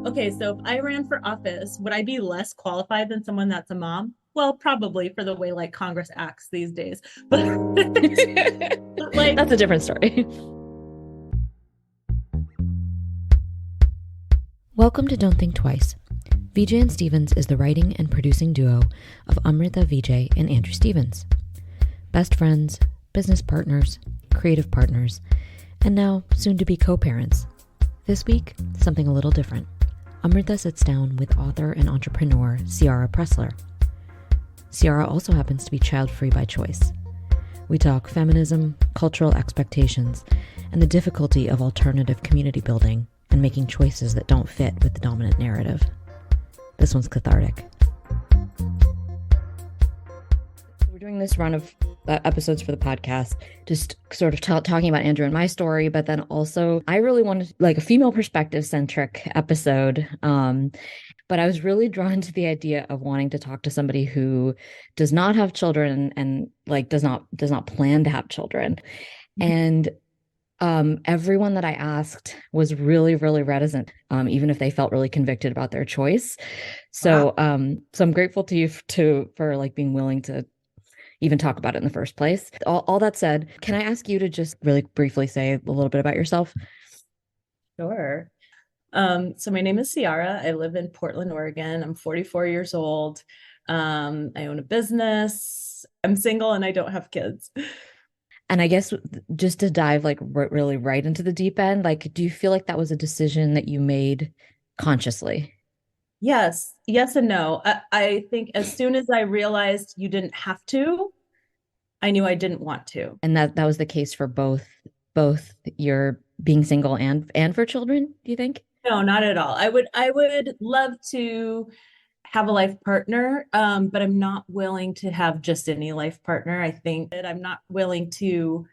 Okay, so if I ran for office, would I be less qualified than someone that's a mom? Well, probably for the way like Congress acts these days. But like, That's a different story. Welcome to Don't Think Twice. VJ and Stevens is the writing and producing duo of Amrita, VJ, and Andrew Stevens. Best friends, business partners, creative partners, and now soon to be co-parents. This week, something a little different. Amrita sits down with author and entrepreneur Ciara Pressler. Ciara also happens to be child-free by choice. We talk feminism, cultural expectations, and the difficulty of alternative community building and making choices that don't fit with the dominant narrative. This one's cathartic. We're doing this run of episodes for the podcast, just sort of talking about Andrew and my story, but then also I really wanted like a female perspective centric episode. But I was really drawn to the idea of wanting to talk to somebody who does not have children and like does not plan to have children. And everyone that I asked was really, really reticent, even if they felt really convicted about their choice. wow. So I'm grateful to you for like being willing to even talk about it in the first place. All that said, can I ask you to just really briefly say a little bit about yourself? Sure. So my name is Ciara. I live in Portland, Oregon. I'm 44 years old. I own a business. I'm single and I don't have kids. And I guess just to dive like really right into the deep end, like, do you feel like that was a decision that you made consciously? Yes and no. I think as soon as I realized you didn't have to, I knew I didn't want to. And that was the case for both your being single and for children, do you think? No, not at all. I would love to have a life partner, but I'm not willing to have just any life partner. I think that I'm not willing to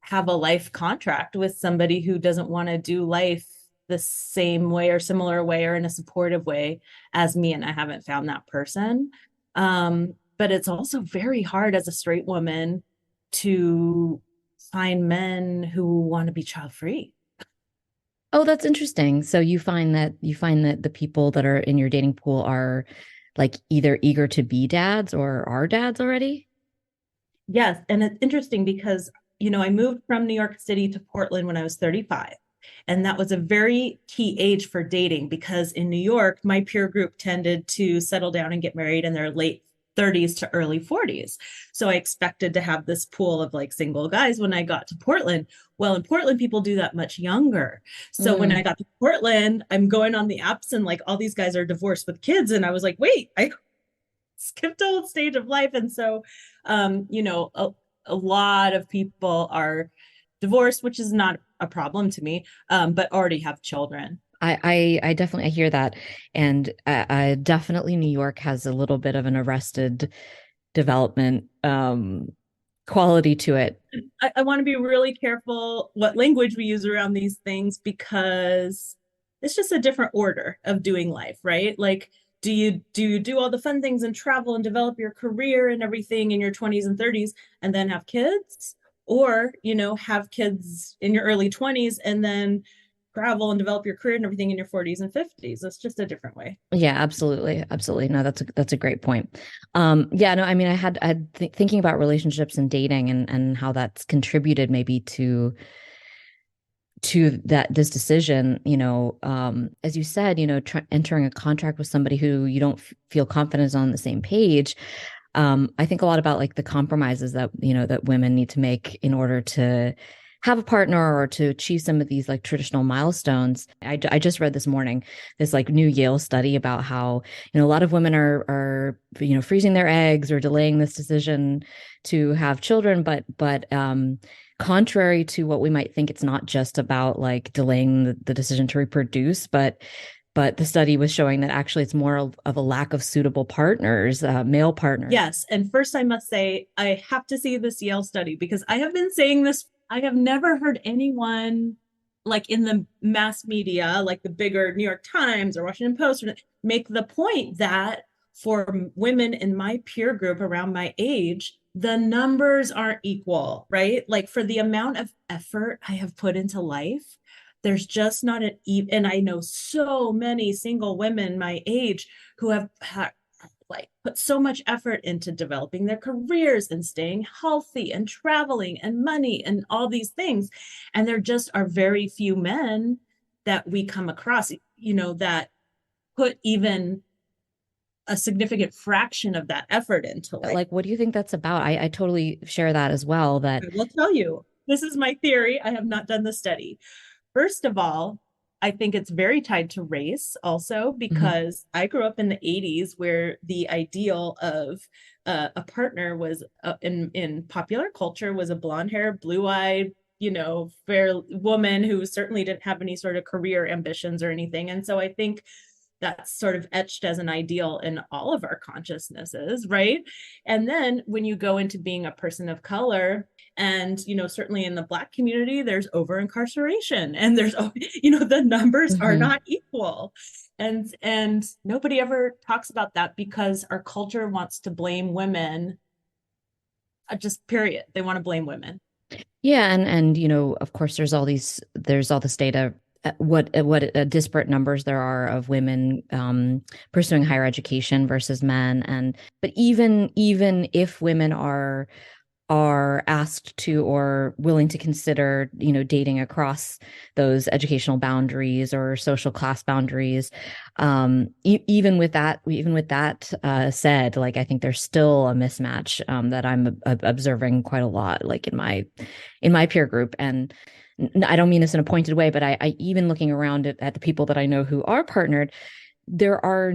have a life contract with somebody who doesn't want to do life the same way or similar way or in a supportive way as me, and I haven't found that person. But it's also very hard as a straight woman to find men who want to be child free. Oh, that's interesting. So you find that the people that are in your dating pool are like either eager to be dads or are dads already? Yes, and it's interesting because I moved from New York City to Portland when I was 35. And that was a very key age for dating because in New York, my peer group tended to settle down and get married in their late 30s to early 40s. So I expected to have this pool of like single guys when I got to Portland. Well, in Portland, people do that much younger. So when I Mm. got to Portland, I'm going on the apps and like all these guys are divorced with kids. And I was like, wait, I skipped a whole stage of life. And so, a lot of people are divorced, which is not a problem to me, but already have children. I definitely I hear that, and definitely New York has a little bit of an arrested development quality to it. I want to be really careful what language we use around these things because it's just a different order of doing life, right? Like, do you do all the fun things and travel and develop your career and everything in your 20s and 30s and then have kids? Or, have kids in your early 20s and then travel and develop your career and everything in your 40s and 50s. It's just a different way. Yeah, absolutely, absolutely. No, that's a great point. Yeah, no, I mean, thinking about relationships and dating and how that's contributed maybe to that this decision. As you said, entering a contract with somebody who you don't feel confident is on the same page. I think a lot about like the compromises that women need to make in order to have a partner or to achieve some of these like traditional milestones. I just read this morning this like new Yale study about how a lot of women are freezing their eggs or delaying this decision to have children, but contrary to what we might think, it's not just about like delaying the decision to reproduce, but the study was showing that actually it's more of a lack of suitable partners, male partners. Yes. And first, I must say, I have to see this Yale study because I have been saying this. I have never heard anyone like in the mass media, like the bigger New York Times or Washington Post, make the point that for women in my peer group around my age, the numbers aren't equal, right? Like for the amount of effort I have put into life, there's just not an and I know so many single women my age who have like put so much effort into developing their careers and staying healthy and traveling and money and all these things, and there just are very few men that we come across, that put even a significant fraction of that effort into it. Like, what do you think that's about? I totally share that as well. That I will tell you, this is my theory. I have not done the study. First of all, I think it's very tied to race also, Mhm. because I grew up in the 80s where the ideal of a partner was in popular culture was a blonde hair, blue eyed, fair woman who certainly didn't have any sort of career ambitions or anything. And so I think that's sort of etched as an ideal in all of our consciousnesses, right? And then when you go into being a person of color, and certainly in the Black community, there's over incarceration, and there's the numbers are Mhm. not equal, and nobody ever talks about that because our culture wants to blame women. Just period, they want to blame women. Yeah, and of course, there's all this data, what disparate numbers there are of women pursuing higher education versus men, and but even if women are asked to or willing to consider, dating across those educational boundaries or social class boundaries. Even with that said, like I think there's still a mismatch that I'm observing quite a lot, like in my peer group. And I don't mean this in a pointed way, but I even looking around at the people that I know who are partnered, there are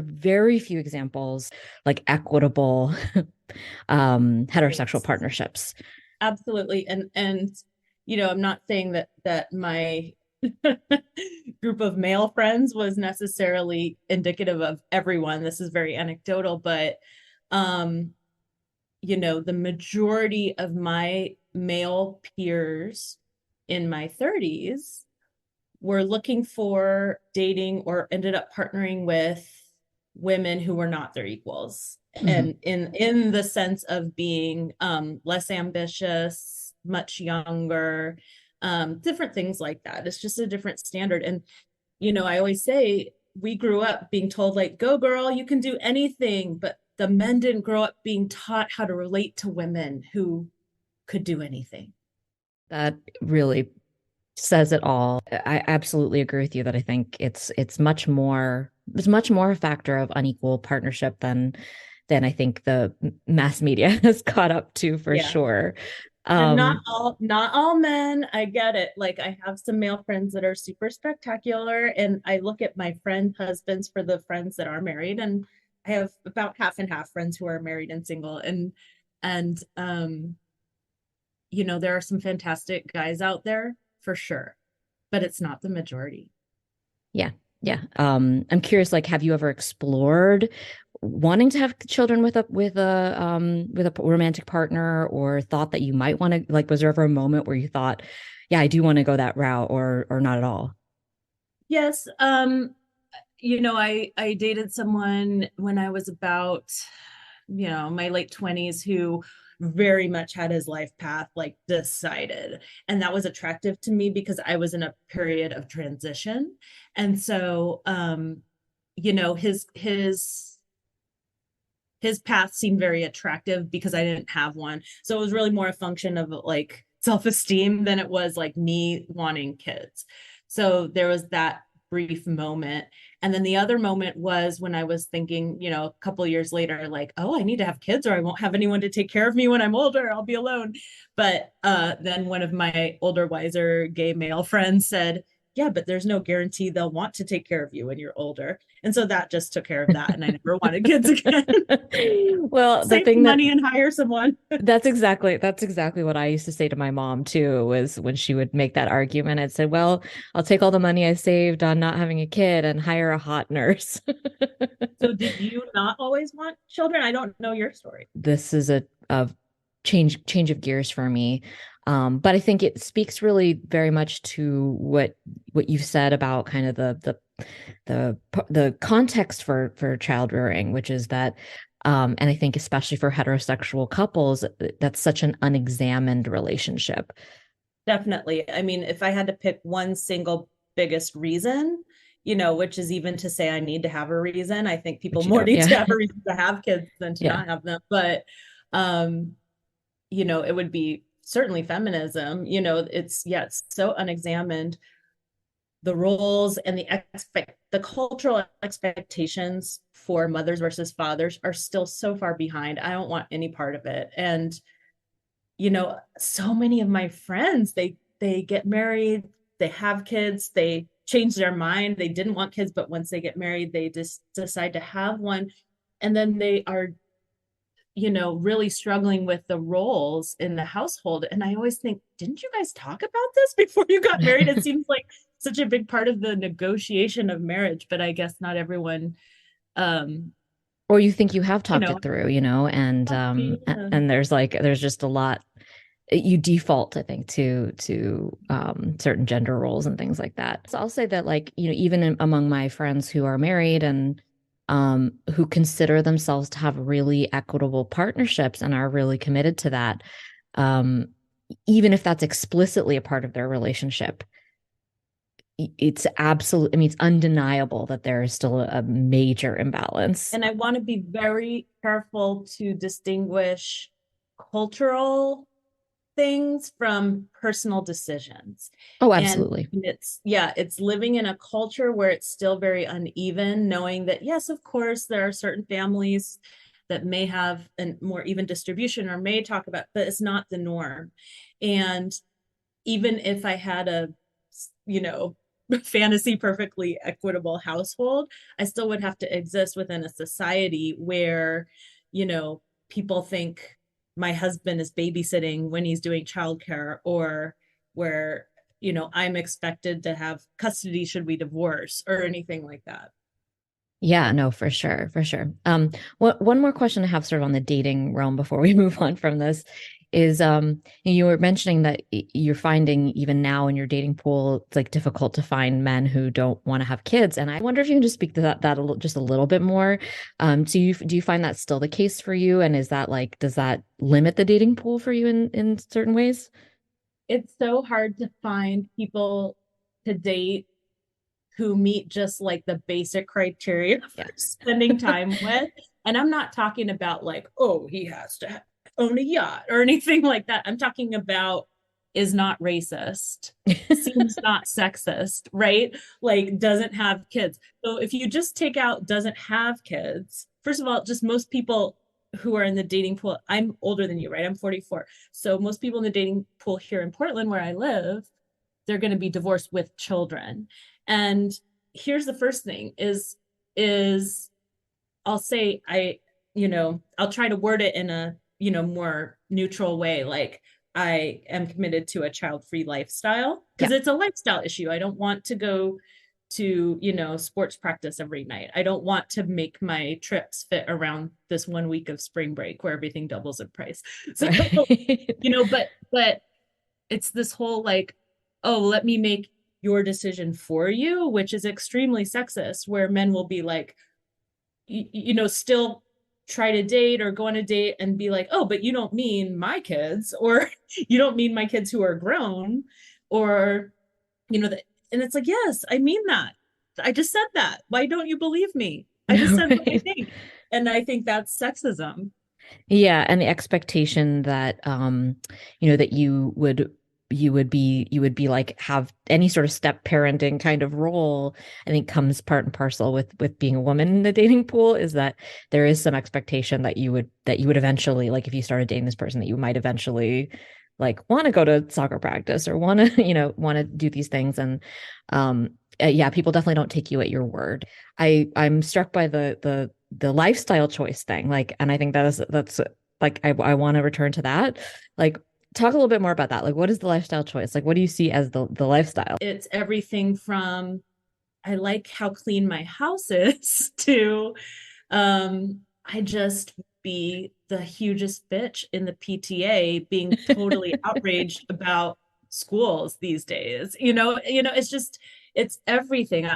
very few examples like equitable Right. heterosexual partnerships. Absolutely. And I'm not saying that my group of male friends was necessarily indicative of everyone. This is very anecdotal, but um, the majority of my male peers in my 30s were looking for dating or ended up partnering with women who were not their equals, Mhm. and in the sense of being less ambitious, much younger, different things like that. It's just a different standard. And I always say we grew up being told, like, go girl, you can do anything, but the men didn't grow up being taught how to relate to women who could do anything. That really says it all. I absolutely agree with you that I think it's much more a factor of unequal partnership than I think the mass media has caught up to for Yeah. sure. And Um, not all men, I get it. Like, I have some male friends that are super spectacular, and I look at my friend husbands for the friends that are married, and I have about half and half friends who are married and single, and there are some fantastic guys out there for sure, but it's not the majority. yeah, yeah. I'm curious, like, have you ever explored wanting to have children with a romantic partner, or thought that you might want to, like, was there ever a moment where you thought, yeah, I do want to go that route, or not at all? Yes, I dated someone when I was about, my late 20s, who very much had his life path like decided. And that was attractive to me because I was in a period of transition. And so his path seemed very attractive because I didn't have one. So it was really more a function of like self-esteem than it was like me wanting kids. So there was that brief moment. And then the other moment was when I was thinking, a couple of years later, like, oh, I need to have kids or I won't have anyone to take care of me when I'm older. I'll be alone. But then one of my older, wiser gay male friends said, yeah, but there's no guarantee they'll want to take care of you when you're older. And so that just took care of that. And I never wanted kids again. Well, the Save thing the that money and hire someone. that's exactly what I used to say to my mom too, was when she would make that argument, I'd say, well, I'll take all the money I saved on not having a kid and hire a hot nurse. So did you not always want children? I don't know your story. This is a change of gears for me. But I think it speaks really very much to what you've said about kind of the context for child rearing, which is that, and I think especially for heterosexual couples, that's such an unexamined relationship. Definitely. I mean, if I had to pick one single biggest reason, which is even to say I need to have a reason, I think people Which you more don't. need Yeah. to have a reason to have kids than to Yeah. not have them. But, um, it would be certainly feminism. It's so unexamined. The roles and the cultural expectations for mothers versus fathers are still so far behind. I don't want any part of it. And so many of my friends, they get married, they have kids, they change their mind, they didn't want kids, but once they get married, they just decide to have one. And then they are, really struggling with the roles in the household. And I always think, didn't you guys talk about this before you got married? It seems like such a big part of the negotiation of marriage, but I guess not everyone, um, Or you think you have you talked know, it through, and yeah. and there's just a lot. You default, I think, to certain gender roles and things like that. So I'll say that, like, even among my friends who are married and who consider themselves to have really equitable partnerships and are really committed to that, um, even if that's explicitly a part of their relationship, it's absolute. I mean, it's undeniable that there is still a major imbalance. And I want to be very careful to distinguish cultural things from personal decisions. Oh, And absolutely. it's living in a culture where it's still very uneven, knowing that, yes, of course, there are certain families that may have a more even distribution or may talk about, but it's not the norm. And even if I had a, you know, fantasy perfectly equitable household, I still would have to exist within a society where, you know, people think my husband is babysitting when he's doing childcare, or where, I'm expected to have custody should we divorce or anything like that. Yeah, no, for sure, for sure. One more question I have sort of on the dating realm before we move on from this is, you were mentioning that you're finding even now in your dating pool, it's like difficult to find men who don't want to have kids. And I wonder if you can just speak to that just a little bit more. Do you find that still the case for you? And is that like, does that limit the dating pool for you in certain ways? It's so hard to find people to date who meet just like the basic criteria for Yeah. spending time with. And I'm not talking about like, oh, he has to own a yacht or anything like that. I'm talking about is not racist, seems not sexist, right? Like doesn't have kids. So if you just take out doesn't have kids, first of all, just most people who are in the dating pool, I'm older than you, right? I'm 44. So most people in the dating pool here in Portland, where I live, they're going to be divorced with children. And here's the first thing is I'll say I'll try to word it in a, more neutral way, like I am committed to a child-free lifestyle Yeah. because it's a lifestyle issue. I don't want to go to, sports practice every night. I don't want to make my trips fit around this 1 week of spring break where everything doubles in price. So, Right. but it's this whole like, oh, let me make your decision for you, which is extremely sexist, where men will be like, still try to date or go on a date and be like, oh, but you don't mean my kids, or you don't mean my kids who are grown, or, and it's like, yes, I mean that. I just said that. Why don't you believe me? I just said what I Right. think. And I think that's sexism. Yeah, and the expectation that that you would be like have any sort of step parenting kind of role, I think comes part and parcel with being a woman in the dating pool, is that there is some expectation that you would eventually, like if you started dating this person, that you might eventually like want to go to soccer practice or want to, want to do these things. And yeah, people definitely don't take you at your word. I'm struck by the lifestyle choice thing. Like, and I think that's like, I want to return to that. Like, talk a little bit more about that. Like, what is the lifestyle choice? Like, what do you see as the lifestyle? It's everything from I like how clean my house is to I just be the hugest bitch in the PTA being totally outraged about schools these days. It's everything.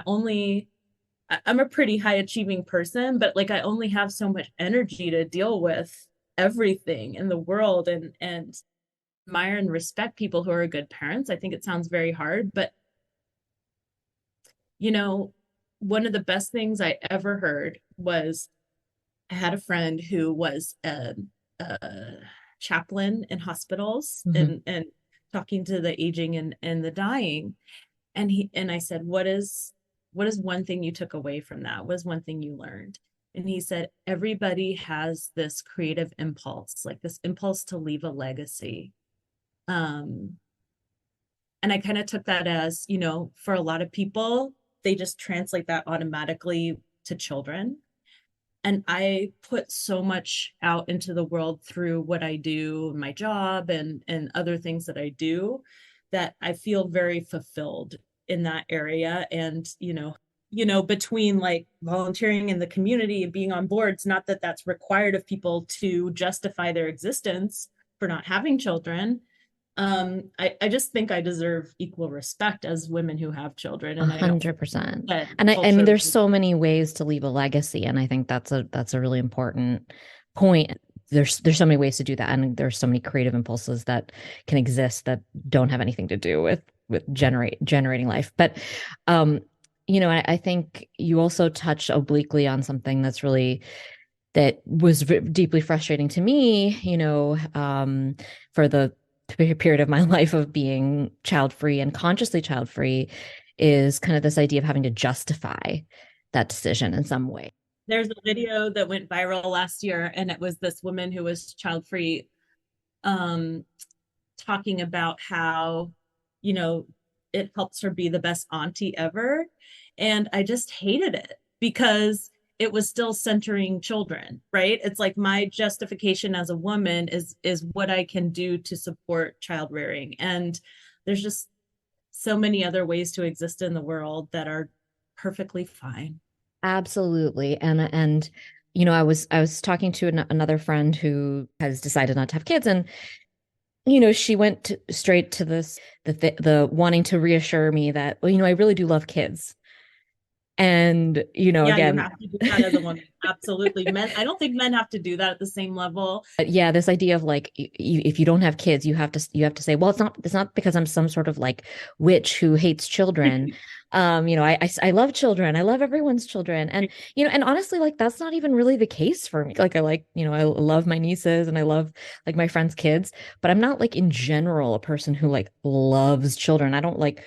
I'm a pretty high achieving person, but like I only have so much energy to deal with everything in the world, and admire and respect people who are good parents. I think it sounds very hard, but you know, one of the best things I ever heard was I had a friend who was a chaplain in hospitals Mhm. and talking to the aging and the dying. And I said, what is one thing you took away from that? What is one thing you learned? And he said, everybody has this creative impulse, like this impulse to leave a legacy. Um, and I kind of took that as, for a lot of people, they just translate that automatically to children. And I put so much out into the world through what I do, my job and other things that I do, that I feel very fulfilled in that area. And between like volunteering in the community and being on boards, not that that's required of people to justify their existence for not having children. I just think I deserve equal respect as women who have children, A and I don't hundred think percent. that And I mean, there's culturally. so many ways to leave a legacy, and I think that's a really important point. There's so many ways to do that, and there's so many creative impulses that can exist that don't have anything to do with generating life. But um, I think you also touch obliquely on something that was deeply frustrating to me, for the period of my life of being child free and consciously child free, is kind of this idea of having to justify that decision in some way. There's a video that went viral last year, and it was this woman who was child free, um, talking about how, you know, it helps her be the best auntie ever. And I just hated it because it was still centering children, right? It's like my justification as a woman is what I can do to support child rearing. And there's just so many other ways to exist in the world that are perfectly fine. Absolutely. And I was talking to another friend who has decided not to have kids, and she went straight to the wanting to reassure me that, well, I really do love kids. And Yeah, you again, have to do that as a woman. Absolutely. Men, I don't think men have to do that at the same level. but yeah, this idea of like, if you don't have kids, you have to say, well, it's not because I'm some sort of like witch who hates children. I love children. I love everyone's children. And honestly, like that's not even really the case for me. Like I love my nieces and I love like my friends' kids, but I'm not like in general a person who like loves children. I don't like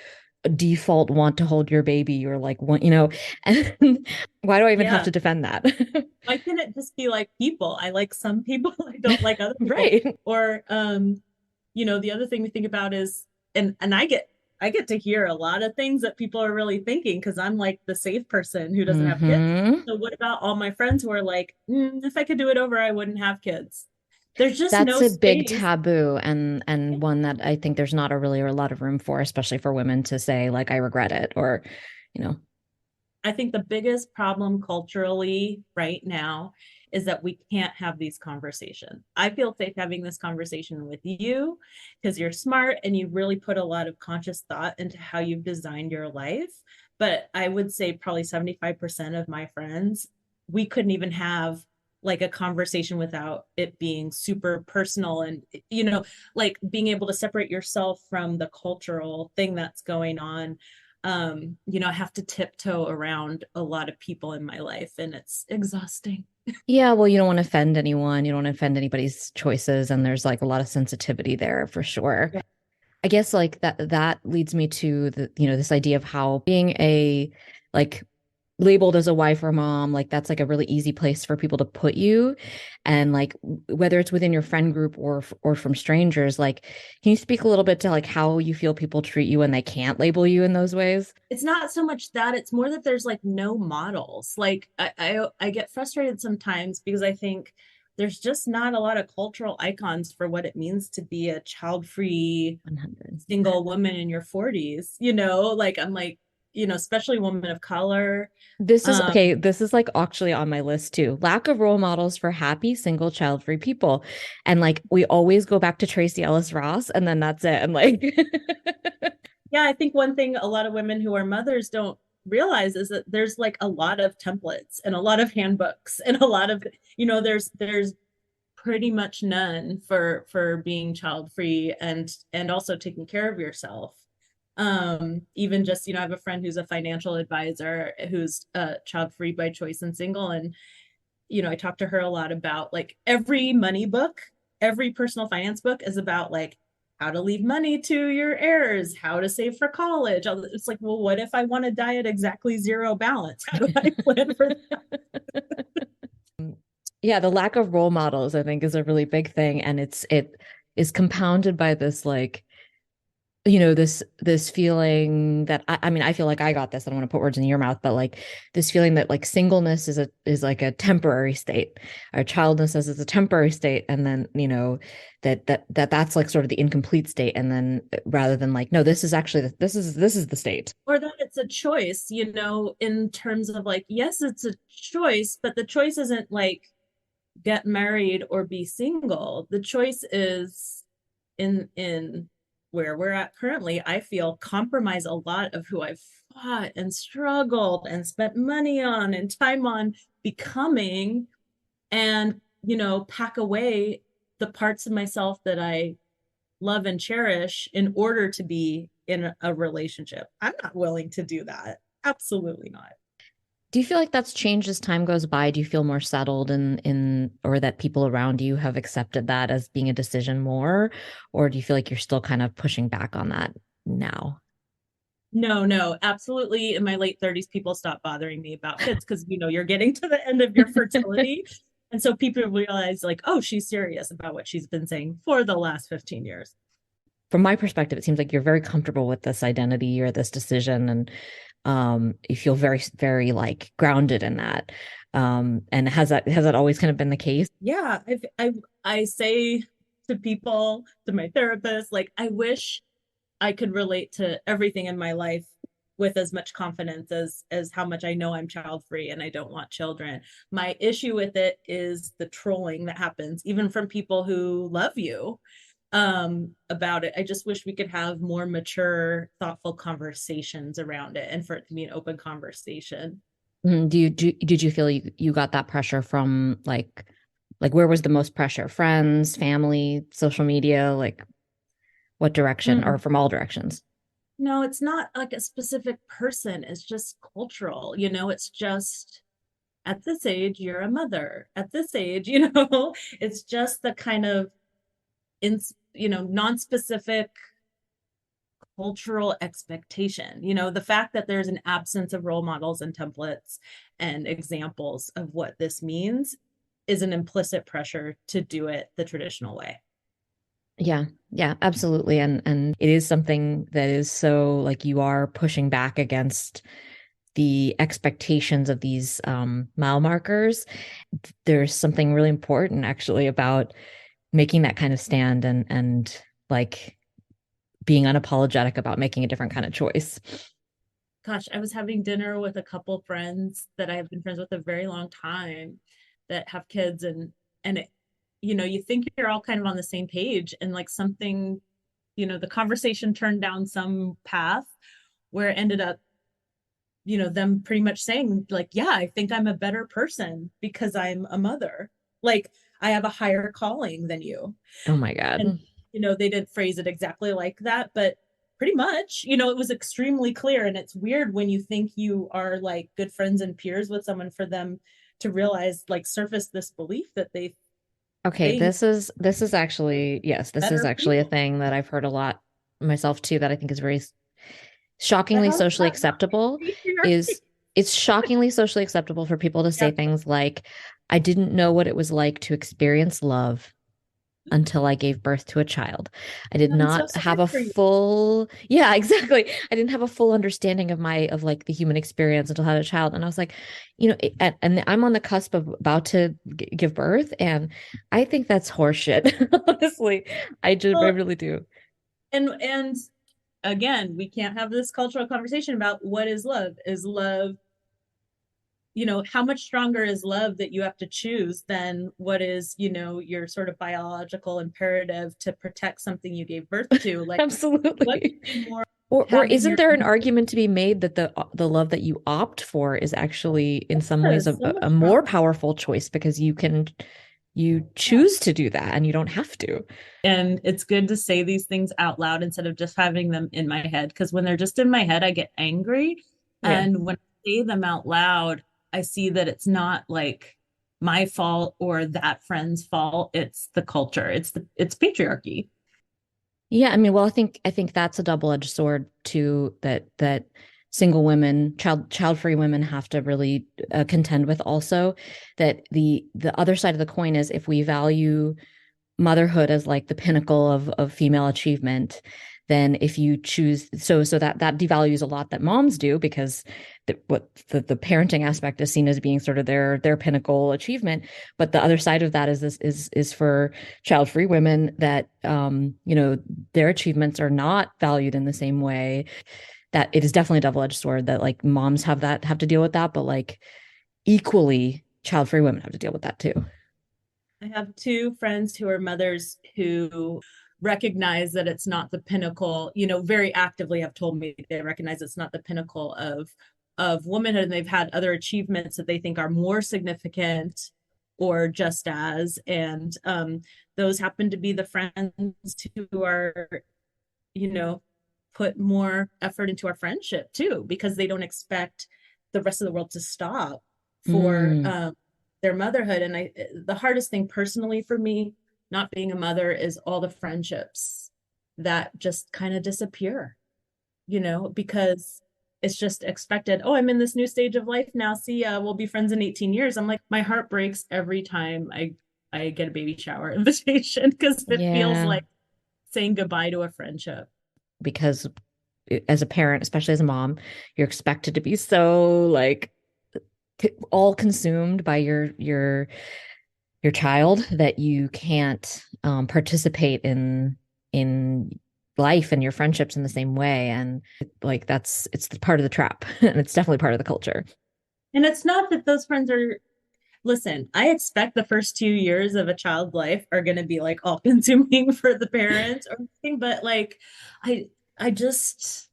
default want to hold your baby or like want, and why do I even have Yeah. to defend that? Why can't it just be like people? I like some people, I don't like other people. Right. Or the other thing we think about is and I get to hear a lot of things that people are really thinking because I'm like the safe person who doesn't have kids. Hmm. So what about all my friends who are like, if I could do it over, I wouldn't have kids. There's just That's no a big space. taboo, and one that I think there's not a lot of room for, especially for women to say like I regret it or, you know. I think the biggest problem culturally right now is that we can't have these conversations. I feel safe having this conversation with you because you're smart and you really put a lot of conscious thought into how you've designed your life. But I would say probably 75% of my friends, we couldn't even have like a conversation without it being super personal and like being able to separate yourself from the cultural thing that's going on. I have to tiptoe around a lot of people in my life and it's exhausting. Yeah, well, you don't want to offend anyone, you don't want to offend anybody's choices, and there's like a lot of sensitivity there for sure. Yeah. I guess like that leads me to this idea of how being a like labeled as a wife or mom, like that's like a really easy place for people to put you. And like whether it's within your friend group or from strangers, like can you speak a little bit to like how you feel people treat you when they can't label you in those ways? It's not so much that, it's more that there's like no models. Like I get frustrated sometimes because I think there's just not a lot of cultural icons for what it means to be a child-free 100. single woman in your 40s, like I'm like, especially women of color. This is um okay. This is like actually on my list too. Lack of role models for happy, single, child-free people. And like we always go back to Tracy Ellis Ross, and then that's it. And like, yeah, I think one thing a lot of women who are mothers don't realize is that there's like a lot of templates and a lot of handbooks and a lot of, there's pretty much none for being child free and also taking care of yourself. Even just, I have a friend who's a financial advisor who's child free by choice and single, and I talk to her a lot about like every money book, every personal finance book is about like how to leave money to your heirs, how to save for college. It's like, well, what if I want to die at exactly zero balance? How do I plan for that? Yeah, the lack of role models, I think, is a really big thing. And it is compounded by this like, this feeling that I mean, I feel like I got this. I don't want to put words in your mouth, but like this feeling that like singleness is like a temporary state, or childless is a temporary state, and then that's like sort of the incomplete state, and then rather than like, no, this is actually this is the state. Or that it's a choice, in terms of like, yes, it's a choice, but the choice isn't like get married or be single. The choice is in where we're at currently. I feel compromise a lot of who I've fought and struggled and spent money on and time on becoming, and pack away the parts of myself that I love and cherish in order to be in a relationship. I'm not willing to do that. Absolutely not. Do you feel like that's changed as time goes by? Do you feel more settled in or that people around you have accepted that as being a decision more? Or do you feel like you're still kind of pushing back on that now? No, no, absolutely. In my late 30s, people stopped bothering me about kids because you're getting to the end of your fertility. And so people realize, like, oh, she's serious about what she's been saying for the last 15 years. From my perspective, it seems like you're very comfortable with this identity or this decision, and you feel very, very like grounded in that. And has that always kind of been the case? Yeah, I say to people, to my therapist, like, I wish I could relate to everything in my life with as much confidence as how much I know I'm child free and I don't want children. My issue with it is the trolling that happens, even from people who love you, about it. I just wish we could have more mature, thoughtful conversations around it and for it to be an open conversation. Did you feel you got that pressure from like where was the most pressure? Friends, family, social media, like what direction, or Mm. from all directions? No, it's not like a specific person. It's just cultural. It's just at this age, you're a mother. At this age, it's just the kind of in, non-specific cultural expectation. The fact that there's an absence of role models and templates and examples of what this means is an implicit pressure to do it the traditional way. Yeah, yeah, absolutely. And it is something that is so like you are pushing back against the expectations of these mile markers. There's something really important actually about making that kind of stand and like being unapologetic about making a different kind of choice. Gosh, I was having dinner with a couple friends that I have been friends with a very long time that have kids, and it, you think you're all kind of on the same page, and like something, the conversation turned down some path where it ended up, them pretty much saying like, yeah, I think I'm a better person because I'm a mother. Like, I have a higher calling than you. Oh my And God. they didn't phrase it exactly like that, but pretty much, it was extremely clear. And it's weird when you think you are like good friends and peers with someone for them to realize, like, surface this belief that they Okay, think this is actually, yes, this is better actually a people. thing that I've heard a lot myself too, that I think is very But shockingly how is socially that not a acceptable. patriarchy? Is it's shockingly socially acceptable for people to say Yeah. things like, I didn't know what it was like to experience love until I gave birth to a child. I did I'm so not have sorry a for you. full, yeah, exactly. I didn't have a full understanding of like the human experience until I had a child. And I was like, and I'm on the cusp of about to give birth. And I think that's horseshit. Honestly, I Well, really do. and again, we can't have this cultural conversation about what is love. Is love, how much stronger is love that you have to choose than what is, your sort of biological imperative to protect something you gave birth to? Like, what Absolutely. could be more Or having isn't your there an argument to be made that the love that you opt for is actually in some ways so a much more stronger? powerful choice because you can you choose to do that and you don't have to. And it's good to say these things out loud instead of just having them in my head. Because when they're just in my head, I get angry. Yeah. And when I say them out loud, I see that it's not like my fault or that friend's fault. It's the culture. It's patriarchy. Yeah, I mean, well, I think that's a double-edged sword too, that single women, child-free women have to really contend with also. That the other side of the coin is, if we value motherhood as like the pinnacle of female achievement, then if you choose, so that devalues a lot that moms do, because the parenting aspect is seen as being sort of their pinnacle achievement. But the other side of that is this is for child free women, that their achievements are not valued in the same way. That it is definitely a double-edged sword, that like moms have to deal with that, but like equally child free women have to deal with that too. I have two friends who are mothers who recognize that it's not the pinnacle, very actively have told me they recognize it's not the pinnacle of womanhood, and they've had other achievements that they think are more significant or just as, and those happen to be the friends who are, you know, put more effort into our friendship too, because they don't expect the rest of the world to stop for Mm, their motherhood. And the hardest thing personally for me, not being a mother, is all the friendships that just kind of disappear, because it's just expected. Oh, I'm in this new stage of life now. See ya. We'll be friends in 18 years. I'm like, my heart breaks every time I get a baby shower invitation, because it feels yeah, like saying goodbye to a friendship. because as a parent, especially as a mom, you're expected to be so like all consumed by your child that you can't participate in life and your friendships in the same way. And like it's the part of the trap, and it's definitely part of the culture. And it's not that those friends are, listen, I expect the first 2 years of a child's life are going to be like all consuming for the parents or anything, but like, I, I just,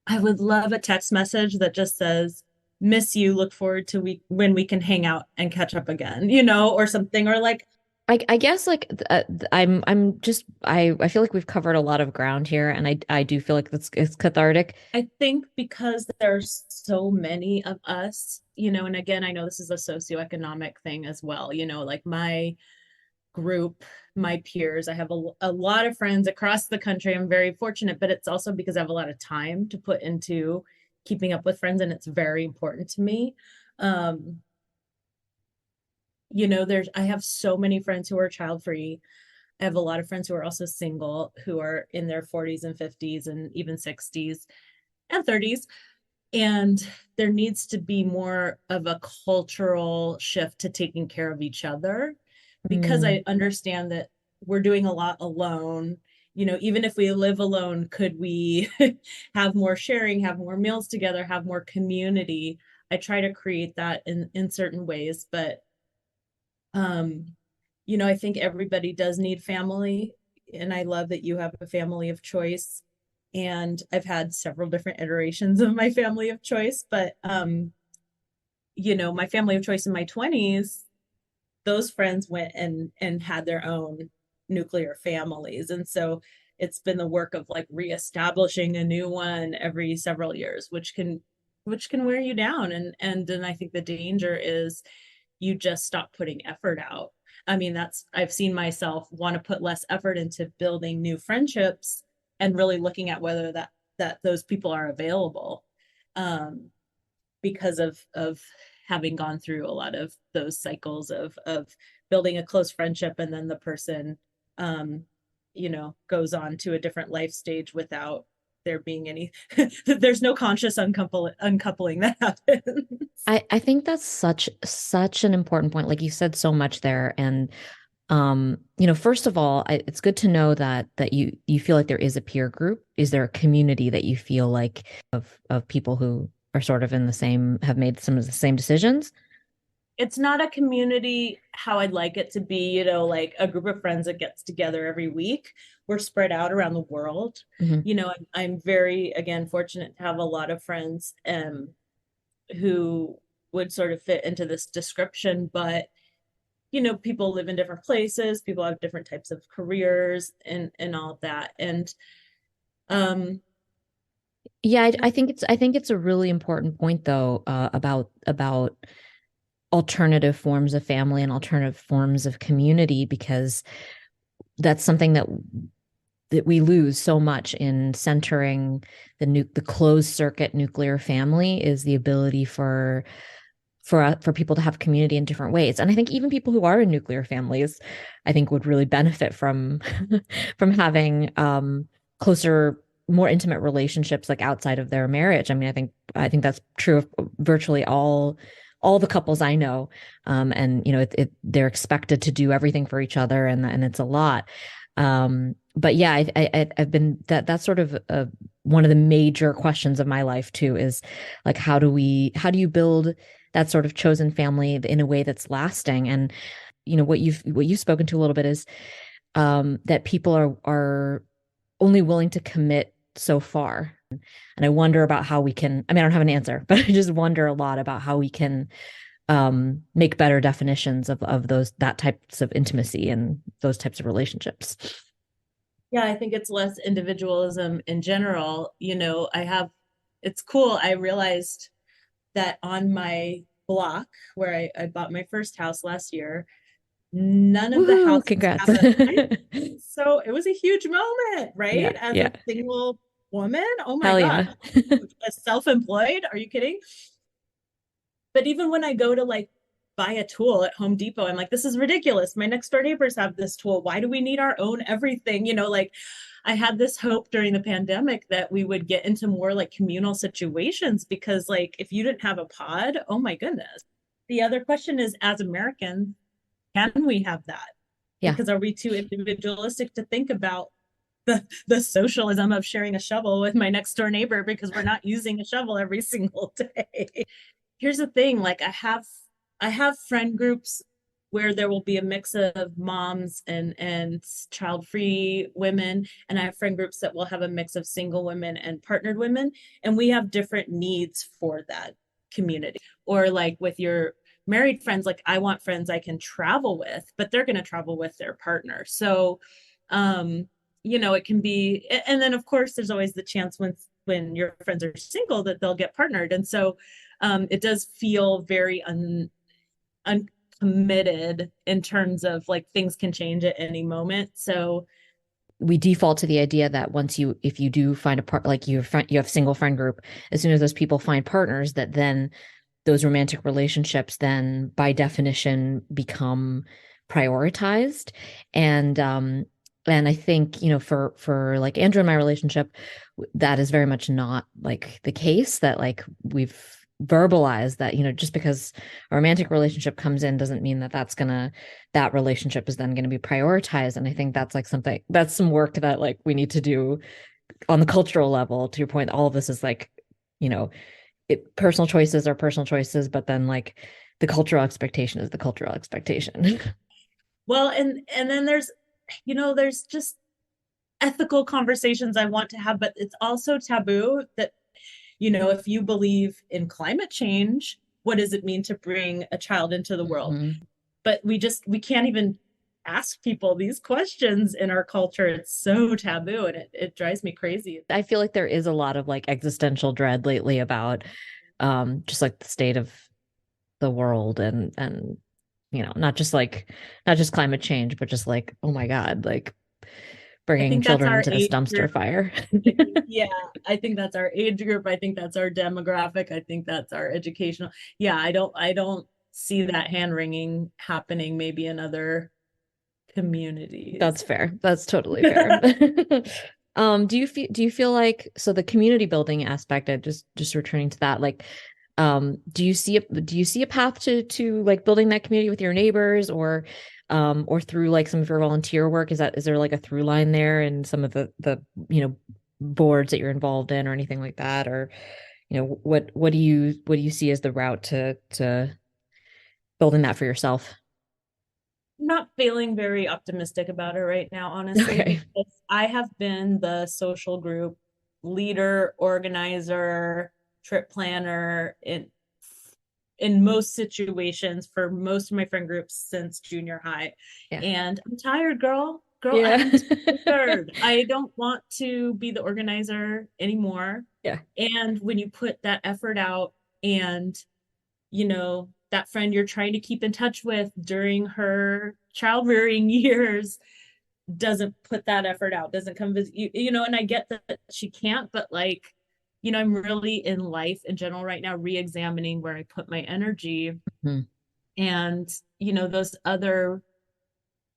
I would love a text message that just says, miss you, look forward to when we can hang out and catch up again, or something, or like, I guess like I'm just I feel like we've covered a lot of ground here, and I do feel like it's cathartic. I think because there's so many of us, and again, I know this is a socioeconomic thing as well, like my group, my peers. I have a lot of friends across the country. I'm very fortunate, but it's also because I have a lot of time to put into keeping up with friends, and it's very important to me. Um, I have so many friends who are child free. I have a lot of friends who are also single, who are in their 40s and 50s and even 60s and 30s. And there needs to be more of a cultural shift to taking care of each other, because Mm, I understand that we're doing a lot alone. Even if we live alone, could we have more sharing, have more meals together, have more community? I try to create that in certain ways, but um, I think everybody does need family. And I love that you have a family of choice. And I've had several different iterations of my family of choice, but my family of choice in my 20s, those friends went and had their own nuclear families. And so it's been the work of like reestablishing a new one every several years, which can wear you down. And then I think the danger is you just stop putting effort out. I mean, I've seen myself want to put less effort into building new friendships and really looking at whether that those people are available, um, because of having gone through a lot of those cycles of building a close friendship, and then the person um goes on to a different life stage without there being any there's no conscious uncoupling that happens. I think that's such an important point. Like you said so much there. And first of all, it's good to know that you feel like there is a peer group. Is there a community that you feel like of people who are sort of in the same, have made some of the same decisions? It's not a community how I'd like it to be, like a group of friends that gets together every week. We're spread out around the world. Hmm. I'm very, again, fortunate to have a lot of friends who would sort of fit into this description, but people live in different places, people have different types of careers and all of that. And um Yeah, I think it's a really important point though, about alternative forms of family and alternative forms of community, because that's something that we lose so much in centering the closed circuit nuclear family, is the ability for people to have community in different ways. And I think even people who are in nuclear families, I think would really benefit from from having closer, more intimate relationships like outside of their marriage. I mean, I think that's true of virtually all the couples I know. And they're expected to do everything for each other, and it's a lot. But yeah, I've been that's sort of one of the major questions of my life too, is like, how do you build that sort of chosen family in a way that's lasting? And what you've spoken to a little bit is that people are only willing to commit so far. And I wonder about how we can, I mean, I don't have an answer, but I just wonder a lot about how we can make better definitions of that types of intimacy and those types of relationships. yeah, I think it's less individualism in general. It's cool. I realized that on my block where I bought my first house last year, none of the Woohoo, houses congrats. have a sign. So it was a huge moment, Yeah, right? As yeah. a single woman, oh my Hell God, yeah. as self-employed, are you kidding? But even when I go to like buy a tool at Home Depot, I'm like, this is ridiculous. My next door neighbors have this tool. Why do we need our own everything? Like I had this hope during the pandemic that we would get into more like communal situations because like if you didn't have a pod, oh my goodness. The other question is, as Americans, can we have that? Yeah. Because are we too individualistic to think about the socialism of sharing a shovel with my next door neighbor because we're not using a shovel every single day? Here's the thing, like I have friend groups where there will be a mix of moms and child-free women, and I have friend groups that will have a mix of single women and partnered women, and we have different needs for that community. Or like with your married friends, like I want friends I can travel with, but they're going to travel with their partner. So it can be, and then of course there's always the chance when your friends are single that they'll get partnered. And so it does feel very uncommitted in terms of like things can change at any moment. So We default to the idea that if you do find a part, like you have single friend group, as soon as those people find partners, that then those romantic relationships then by definition become prioritized. And I think, for like Andrew and my relationship, that is very much not like the case. That like we've verbalized that, just because a romantic relationship comes in doesn't mean that relationship is then going to be prioritized. And I think that's like that's some work that like we need to do on the cultural level. To your point, all of this is like, you know personal choices are personal choices, but then like the cultural expectation is the cultural expectation. well, and then there's just ethical conversations I want to have, but it's also taboo that if you believe in climate change, what does it mean to bring a child into the world? Mhm. But we can't even ask people these questions in our culture. It's so taboo and it drives me crazy. I feel like there is a lot of like existential dread lately about just like the state of the world, and not just climate change, but just like, oh my God, like I bringing think that's children our into this age dumpster group. fire. Yeah, I think that's our age group. I think that's our demographic. I think that's our educational. Yeah, I don't see that hand wringing happening maybe in other That's communities. fair. That's totally fair. Do you feel like, so the community building aspect, I just returning to that, like, do you see a path to like building that community with your neighbors, or through like some of your volunteer work? Is there like a through line there and some of the boards that you're involved in or anything like that? Or what do you see as the route to building that for yourself? Not feeling very optimistic about it right now, honestly, Okay. because I have been the social group leader, organizer, trip planner in most situations for most of my friend groups since junior high. Yeah. And I'm tired, girl. Yeah. I'm tired. I don't want to be the organizer anymore. Yeah. And when you put that effort out and, that friend you're trying to keep in touch with during her child rearing years doesn't put that effort out, doesn't come visit you, and I get that she can't, but like, I'm really in life in general right now, re-examining where I put my energy. Mm-hmm. And,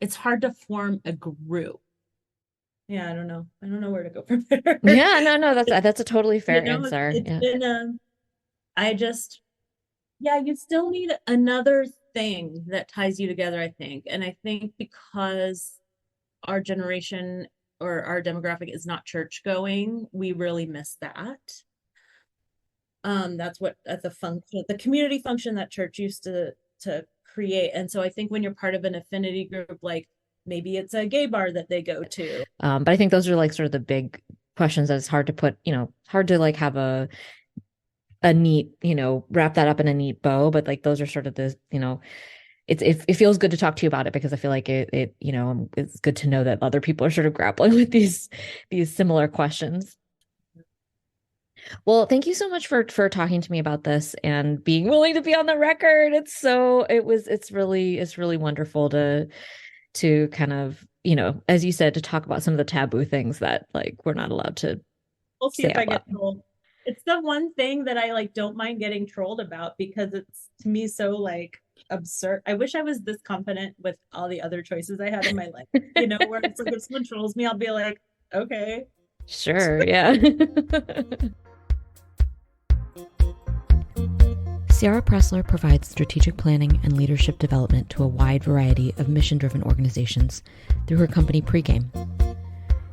it's hard to form a group. Yeah, I don't know where to go from there. Yeah, no, that's a totally fair answer. It's yeah. been you still need another thing that ties you together, I think. And I think because our generation or our demographic is not church going, we really miss that. That's the community function that church used to create. And so I think when you're part of an affinity group, like maybe it's a gay bar that they go to. But I think those are like sort of the big questions that it's hard to put, hard to like have a neat, wrap that up in a neat bow. But like those are sort of the, it feels good to talk to you about it, because I feel like it it's good to know that other people are sort of grappling with these similar questions. Well, thank you so much for talking to me about this and being willing to be on the record. It's really wonderful to kind of, as you said, to talk about some of the taboo things that like we're not allowed to. We'll see if I get trolled. It's the one thing that I like don't mind getting trolled about, because it's to me so like absurd. I wish I was this confident with all the other choices I had in my life. Where it's like if someone trolls me, I'll be like, okay. Sure, yeah. Ciara Pressler provides strategic planning and leadership development to a wide variety of mission-driven organizations through her company Pregame.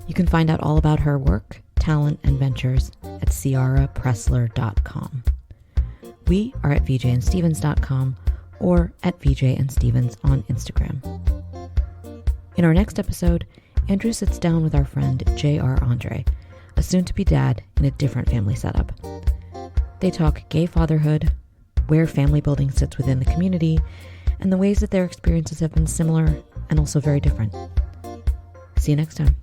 You can find out all about her work, talent, and ventures at ciarapressler.com. We are at vjandstevens.com or at vjandstevens on Instagram. In our next episode, Andrew sits down with our friend J.R. Andre, a soon-to-be dad in a different family setup. They talk gay fatherhood, where family building sits within the community, and the ways that their experiences have been similar and also very different. See you next time.